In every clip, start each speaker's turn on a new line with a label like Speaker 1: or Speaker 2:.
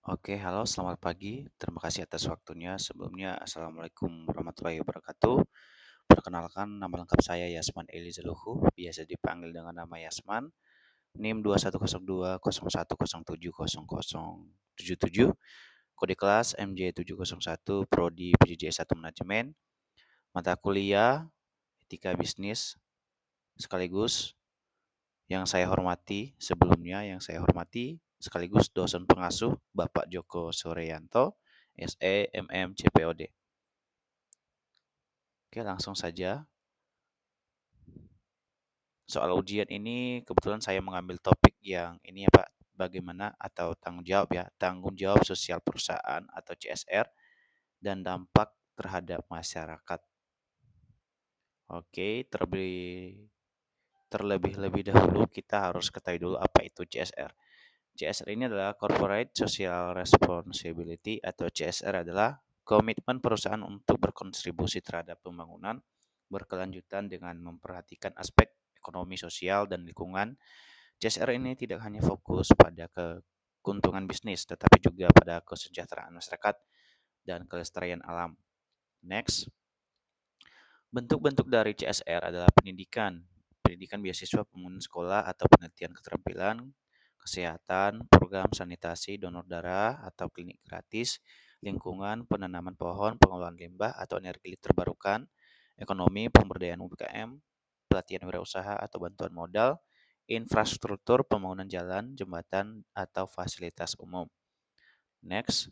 Speaker 1: Oke, halo, selamat pagi. Terima kasih atas waktunya. Sebelumnya, Assalamualaikum warahmatullahi wabarakatuh. Perkenalkan, nama lengkap saya Yasman Eliza Luhu, biasa dipanggil dengan nama Yasman. NIM 210201070077, kode kelas MJ701, Prodi PJJ 1 Manajemen, mata kuliah Etika Bisnis, sekaligus yang saya hormati sekaligus dosen pengasuh Bapak Joko Suryanto, SE, MM, CPOD. Oke, langsung saja. Soal ujian ini kebetulan saya mengambil topik yang ini ya Pak, bagaimana atau tanggung jawab sosial perusahaan atau CSR dan dampak terhadap masyarakat. Oke, terlebih dahulu kita harus ketahui dulu apa itu CSR. CSR ini adalah Corporate Social Responsibility atau CSR adalah komitmen perusahaan untuk berkontribusi terhadap pembangunan berkelanjutan dengan memperhatikan aspek ekonomi, sosial, dan lingkungan. CSR ini tidak hanya fokus pada keuntungan bisnis, tetapi juga pada kesejahteraan masyarakat dan kelestarian alam. Next, bentuk-bentuk dari CSR adalah pendidikan beasiswa pembangunan sekolah atau penelitian keterampilan, kesehatan, program sanitasi, donor darah atau klinik gratis, lingkungan, penanaman pohon, pengelolaan limbah atau energi terbarukan, ekonomi, pemberdayaan UMKM, pelatihan wirausaha atau bantuan modal, infrastruktur, pembangunan jalan, jembatan, atau fasilitas umum. Next,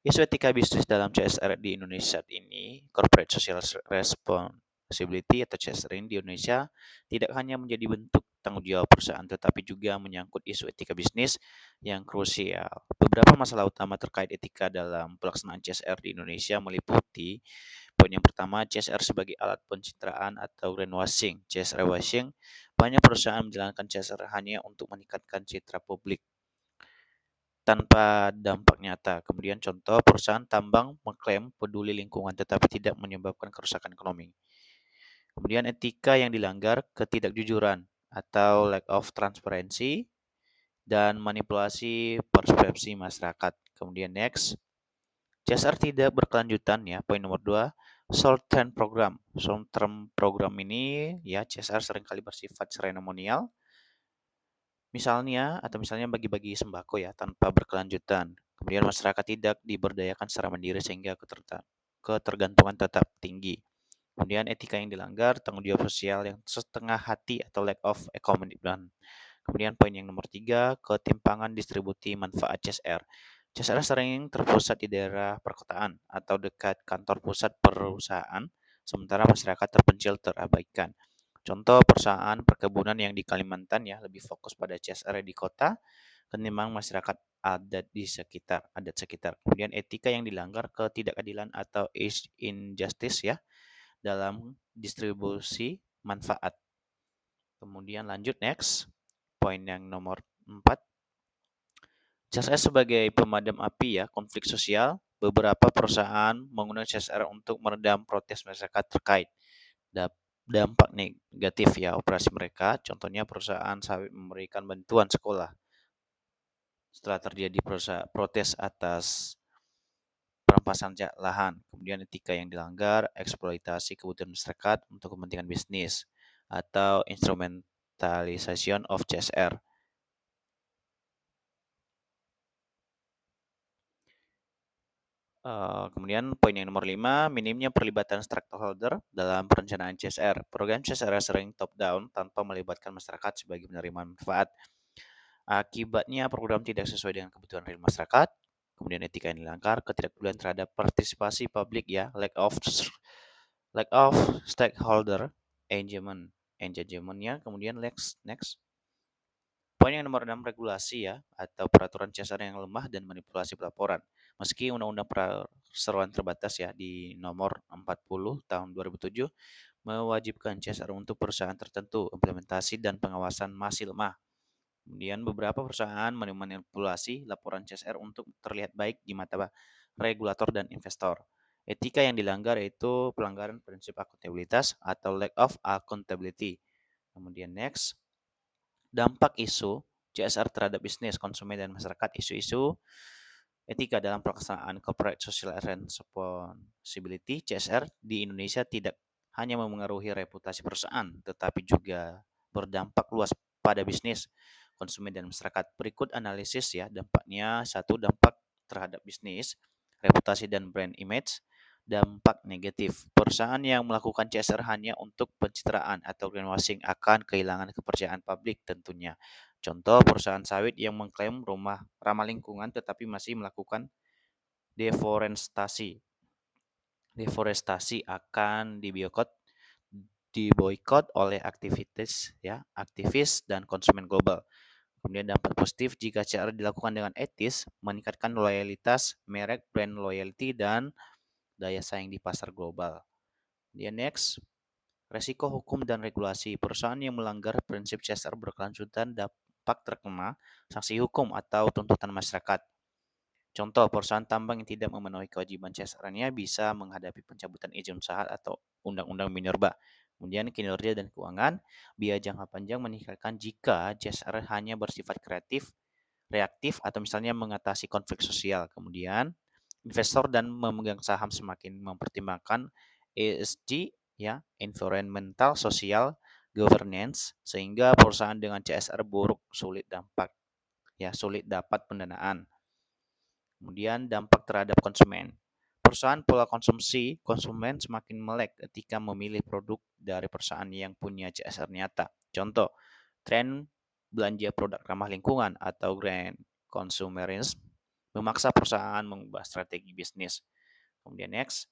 Speaker 1: isu etika bisnis dalam CSR di Indonesia saat ini, Corporate Social Responsibility atau CSR di Indonesia tidak hanya menjadi bentuk tanggung jawab perusahaan, tetapi juga menyangkut isu etika bisnis yang krusial. Beberapa masalah utama terkait etika dalam pelaksanaan CSR di Indonesia meliputi poin yang pertama, CSR sebagai alat pencitraan atau greenwashing. CSR washing, banyak perusahaan menjalankan CSR hanya untuk meningkatkan citra publik tanpa dampak nyata. Kemudian contoh perusahaan tambang mengklaim peduli lingkungan tetapi tidak menyebabkan kerusakan ekonomi. Kemudian etika yang dilanggar, ketidakjujuran atau lack of transparency dan manipulasi persepsi masyarakat. Kemudian next, CSR tidak berkelanjutan ya. Poin nomor 2, short term program. Short term program ini ya CSR seringkali bersifat seremonial. Misalnya bagi-bagi sembako ya tanpa berkelanjutan. Kemudian masyarakat tidak diberdayakan secara mandiri sehingga ketergantungan tetap tinggi. Kemudian etika yang dilanggar, tanggung jawab sosial yang setengah hati atau lack of commitment. Kemudian poin yang nomor 3, ketimpangan distribusi manfaat CSR. CSR sering terpusat di daerah perkotaan atau dekat kantor pusat perusahaan, sementara masyarakat terpencil terabaikan. Contoh perusahaan perkebunan yang di Kalimantan ya lebih fokus pada CSR di kota ketimbang masyarakat adat sekitar. Kemudian etika yang dilanggar, ketidakadilan atau injustice ya dalam distribusi manfaat. Kemudian lanjut next. Poin yang nomor 4. CSR sebagai pemadam api ya, konflik sosial. Beberapa perusahaan menggunakan CSR untuk meredam protes masyarakat terkait dampak negatif ya operasi mereka. Contohnya perusahaan sawit memberikan bantuan sekolah setelah terjadi protes atas perampasan lahan. Kemudian etika yang dilanggar, eksploitasi kebutuhan masyarakat untuk kepentingan bisnis atau instrumentalization of CSR. Kemudian poin yang nomor 5, minimnya perlibatan stakeholder dalam perencanaan CSR. Program CSR sering top down tanpa melibatkan masyarakat sebagai penerima manfaat. Akibatnya program tidak sesuai dengan kebutuhan real masyarakat. Kemudian etika yang dilanggar, ketidakpedulian terhadap partisipasi publik ya, lack of stakeholder engagementnya. Kemudian next. Poin yang nomor 6, regulasi ya, atau peraturan CSR yang lemah dan manipulasi pelaporan. Meski Undang-Undang Perseroan Terbatas ya di nomor 40 tahun 2007 mewajibkan CSR untuk perusahaan tertentu, implementasi dan pengawasan masih lemah. Kemudian beberapa perusahaan memanipulasi laporan CSR untuk terlihat baik di mata regulator dan investor. Etika yang dilanggar yaitu pelanggaran prinsip akuntabilitas atau lack of accountability. Kemudian next, dampak isu CSR terhadap bisnis, konsumen, dan masyarakat. Isu-isu Etika dalam pelaksanaan Corporate Social Responsibility (CSR) di Indonesia tidak hanya memengaruhi reputasi perusahaan, tetapi juga berdampak luas pada bisnis, konsumen, dan masyarakat. Berikut analisis ya dampaknya. Satu, dampak terhadap bisnis, reputasi dan brand image. Dampak negatif, perusahaan yang melakukan CSR hanya untuk pencitraan atau greenwashing akan kehilangan kepercayaan publik tentunya. Contoh, perusahaan sawit yang mengklaim rumah ramah lingkungan tetapi masih melakukan deforestasi. Deforestasi akan diboikot oleh aktivis dan konsumen global. Kemudian dampak positif, jika cara dilakukan dengan etis, meningkatkan loyalitas merek, brand loyalty, dan daya saing di pasar global. Kemudian next, resiko hukum dan regulasi. Perusahaan yang melanggar prinsip CSR berkelanjutan dapat terkena sanksi hukum atau tuntutan masyarakat. Contoh, perusahaan tambang yang tidak memenuhi kewajiban CSR-nya bisa menghadapi pencabutan izin usaha atau undang-undang minerba. Kemudian kinerja dan keuangan, biaya jangka panjang meningkatkan jika CSR hanya bersifat kreatif, reaktif, atau misalnya mengatasi konflik sosial. Kemudian investor dan memegang saham semakin mempertimbangkan ESG, ya, environmental, social, governance, sehingga perusahaan dengan CSR buruk sulit dapat pendanaan. Kemudian dampak terhadap konsumen. Perusahaan pola konsumsi konsumen semakin melek ketika memilih produk dari perusahaan yang punya CSR nyata. Contoh, tren belanja produk ramah lingkungan atau green consumerism memaksa perusahaan mengubah strategi bisnis. Kemudian next,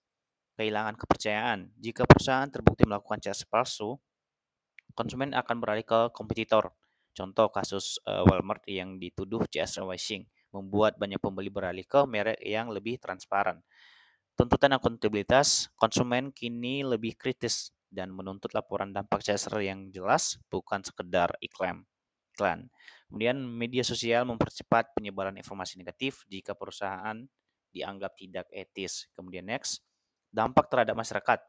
Speaker 1: kehilangan kepercayaan. Jika perusahaan terbukti melakukan CSR palsu, konsumen akan beralih ke kompetitor. Contoh kasus Walmart yang dituduh CSR washing membuat banyak pembeli beralih ke merek yang lebih transparan. Tuntutan akuntabilitas, konsumen kini lebih kritis dan menuntut laporan dampak CSR yang jelas, bukan sekedar iklan. Kemudian media sosial mempercepat penyebaran informasi negatif jika perusahaan dianggap tidak etis. Kemudian next, dampak terhadap masyarakat.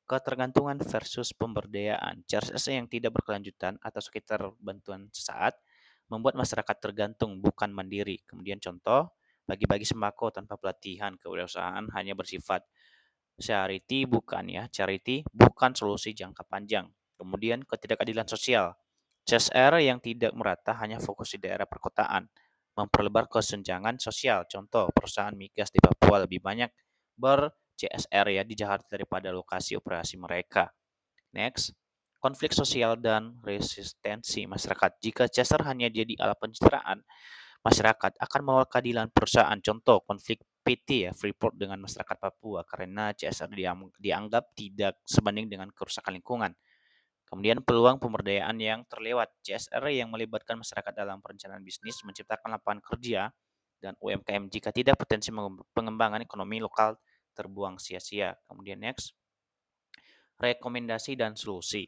Speaker 1: Ketergantungan versus pemberdayaan. CSR yang tidak berkelanjutan atau sekitar bantuan sesaat membuat masyarakat tergantung, bukan mandiri. Kemudian contoh, bagi-bagi sembako tanpa pelatihan kewirausahaan hanya bersifat charity bukan solusi jangka panjang. Kemudian ketidakadilan sosial. CSR yang tidak merata hanya fokus di daerah perkotaan, memperlebar kesenjangan sosial. Contoh, perusahaan migas di Papua lebih banyak ber-CSR ya di Jakarta daripada lokasi operasi mereka. Next, konflik sosial dan resistensi masyarakat. Jika CSR hanya jadi alat pencitraan, masyarakat akan menolak keadilan perusahaan. Contoh, konflik PT ya, Freeport dengan masyarakat Papua karena CSR dianggap tidak sebanding dengan kerusakan lingkungan. Kemudian peluang pemberdayaan yang terlewat. CSR yang melibatkan masyarakat dalam perencanaan bisnis menciptakan lapangan kerja dan UMKM. Jika tidak, potensi pengembangan ekonomi lokal terbuang sia-sia. Kemudian next, rekomendasi dan solusi.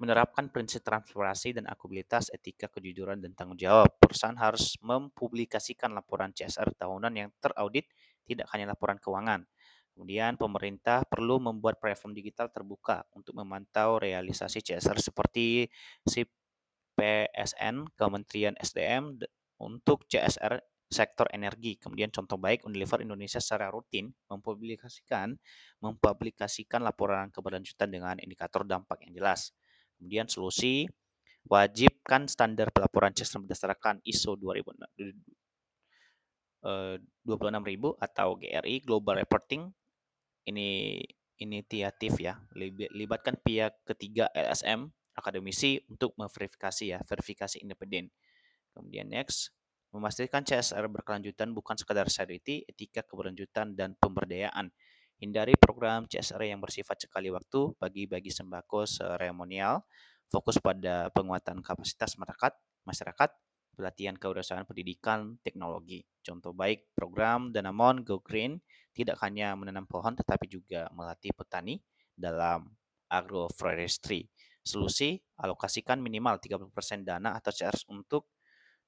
Speaker 1: Menerapkan prinsip transparansi dan akuntabilitas, etika, kejujuran, dan tanggung jawab. Perusahaan harus mempublikasikan laporan CSR tahunan yang teraudit, tidak hanya laporan keuangan. Kemudian pemerintah perlu membuat platform digital terbuka untuk memantau realisasi CSR seperti CPSN, Kementerian SDM untuk CSR sektor energi. Kemudian contoh baik, Unilever Indonesia secara rutin mempublikasikan laporan keberlanjutan dengan indikator dampak yang jelas. Kemudian solusi, wajibkan standar pelaporan CSR berdasarkan ISO 26000 atau GRI Global Reporting. Ini inisiatif ya, libatkan pihak ketiga LSM, akademisi untuk memverifikasi ya, verifikasi independen. Kemudian next, memastikan CSR berkelanjutan bukan sekadar charity, etika, keberlanjutan, dan pemberdayaan. Hindari program CSR yang bersifat sekali waktu, bagi-bagi sembako seremonial, fokus pada penguatan kapasitas masyarakat, pelatihan kewirausahaan pendidikan, teknologi. Contoh baik program Danamon Go Green tidak hanya menanam pohon tetapi juga melatih petani dalam agroforestry. Solusi, alokasikan minimal 30% dana atau CSR untuk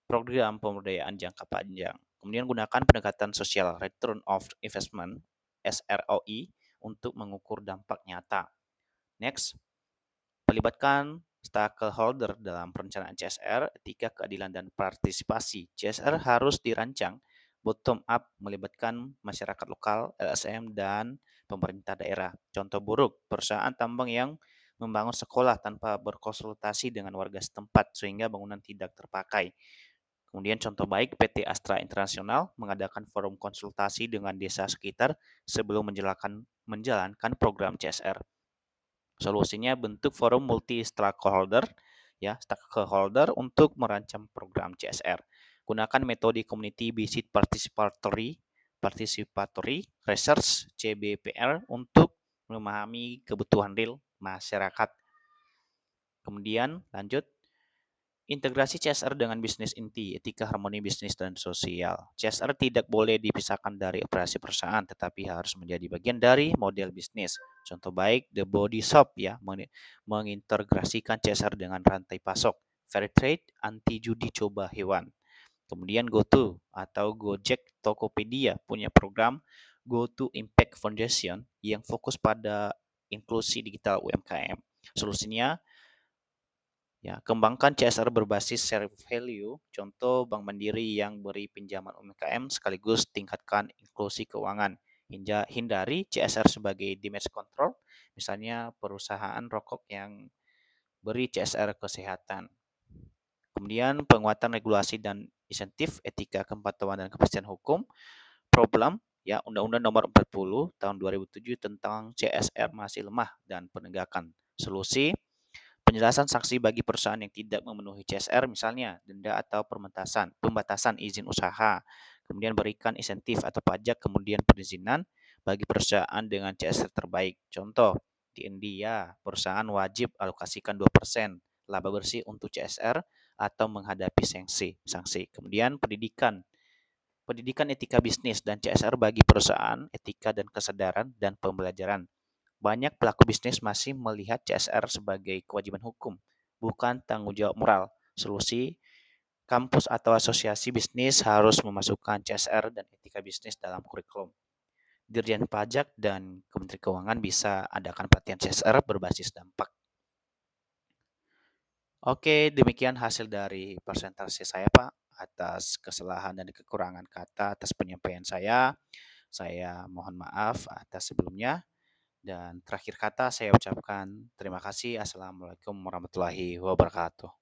Speaker 1: program pemberdayaan jangka panjang. Kemudian gunakan pendekatan sosial return of investment (SROI) untuk mengukur dampak nyata. Next, melibatkan stakeholder dalam perencanaan CSR, etika, keadilan, dan partisipasi. CSR harus dirancang Bottom up melibatkan masyarakat lokal, LSM, dan pemerintah daerah. Contoh buruk, perusahaan tambang yang membangun sekolah tanpa berkonsultasi dengan warga setempat sehingga bangunan tidak terpakai. Kemudian contoh baik, PT Astra Internasional mengadakan forum konsultasi dengan desa sekitar sebelum menjalankan program CSR. Solusinya bentuk forum multi stakeholder, ya, stakeholder untuk merancang program CSR. Gunakan metode community based participatory research CBPR untuk memahami kebutuhan real masyarakat. Kemudian lanjut, integrasi CSR dengan bisnis inti, etika, harmoni bisnis, dan sosial. CSR tidak boleh dipisahkan dari operasi perusahaan, tetapi harus menjadi bagian dari model bisnis. Contoh baik, The Body Shop ya, mengintegrasikan CSR dengan rantai pasok. Fair Trade, anti judi coba hewan. Kemudian GoTo atau Gojek Tokopedia punya program GoTo Impact Foundation yang fokus pada inklusi digital UMKM. Solusinya, ya, kembangkan CSR berbasis share value, contoh Bank Mandiri yang beri pinjaman UMKM sekaligus tingkatkan inklusi keuangan. Hindari CSR sebagai damage control, misalnya perusahaan rokok yang beri CSR kesehatan. Kemudian penguatan regulasi dan insentif, etika, kepatuhan dan kepastian hukum. Problem, ya, Undang-Undang Nomor 40 Tahun 2007 tentang CSR masih lemah dan penegakan. Solusi, penjelasan saksi bagi perusahaan yang tidak memenuhi CSR, misalnya denda atau pembatasan izin usaha. Kemudian berikan insentif atau pajak, kemudian perizinan bagi perusahaan dengan CSR terbaik. Contoh, di India, perusahaan wajib alokasikan 2% laba bersih untuk CSR atau menghadapi sanksi. Kemudian pendidikan etika bisnis dan CSR bagi perusahaan, etika dan kesadaran dan pembelajaran. Banyak pelaku bisnis masih melihat CSR sebagai kewajiban hukum, bukan tanggung jawab moral. Solusi, kampus atau asosiasi bisnis harus memasukkan CSR dan etika bisnis dalam kurikulum. Dirjen Pajak dan Kementerian Keuangan bisa adakan pelatihan CSR berbasis dampak. Oke, demikian hasil dari presentasi saya, Pak. Atas kesalahan dan kekurangan kata atas penyampaian saya mohon maaf atas sebelumnya. Dan terakhir kata saya ucapkan terima kasih. Assalamualaikum warahmatullahi wabarakatuh.